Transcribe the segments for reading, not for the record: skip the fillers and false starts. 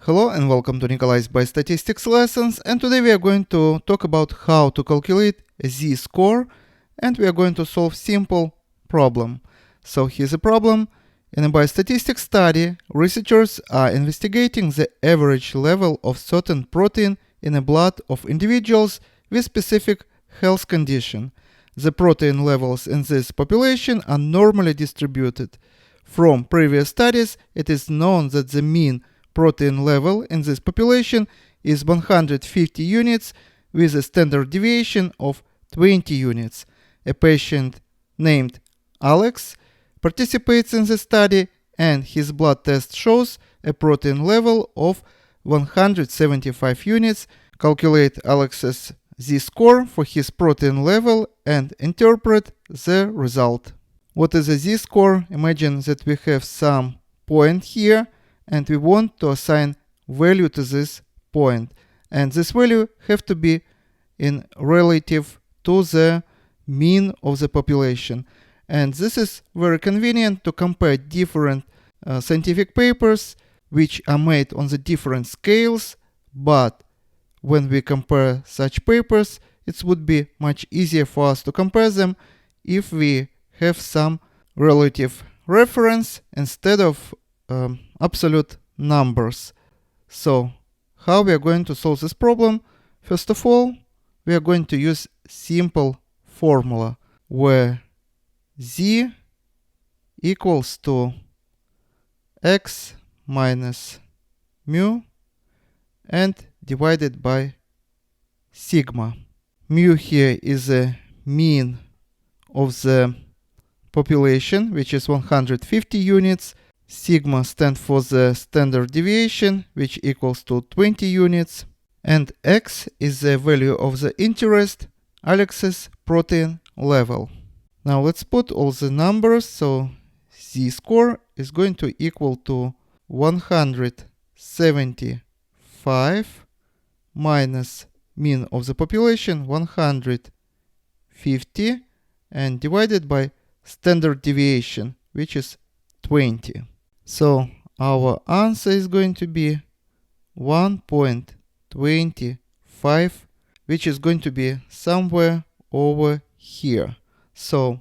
Hello and welcome to Nikolay's by Statistics lessons, and today we are going to talk about how to calculate a z-score, and we are going to solve simple problem. So here's a problem. In a biostatistics study, researchers are investigating the average level of certain protein in the blood of individuals with specific health condition. The protein levels in this population are normally distributed. From previous studies, it is known that the mean protein level in this population is 150 units with a standard deviation of 20 units. A patient named Alex participates in the study, and his blood test shows a protein level of 175 units. Calculate Alex's z-score for his protein level and interpret the result. What is a z-score? Imagine that we have some point here, and we want to assign value to this point. And this value have to be in relative to the mean of the population. And this is very convenient to compare different scientific papers which are made on the different scales. But when we compare such papers, it would be much easier for us to compare them if we have some relative reference instead of absolute numbers. So how we are going to solve this problem? First of all, we are going to use simple formula where z equals to x minus mu and divided by sigma. Mu here is the mean of the population, which is 150 units. Sigma stands for the standard deviation, which equals to 20 units. And x is the value of the interest, Alex's protein level. Now let's put all the numbers. So z-score is going to equal to 175 minus mean of the population, 150, and divided by standard deviation, which is 20. So our answer is going to be 1.25, which is going to be somewhere over here. So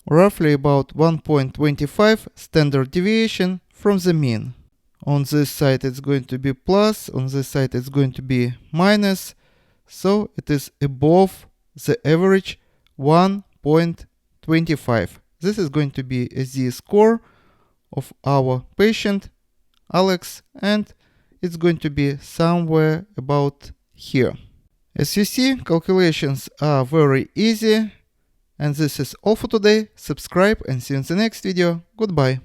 roughly about 1.25 standard deviation from the mean. On this side it's going to be plus, on this side it's going to be minus. So it is above the average 1.25. This is going to be a z-score of our patient Alex, and it's going to be somewhere about here. As you see, calculations are very easy. And this is all for today. Subscribe and see you in the next video. Goodbye.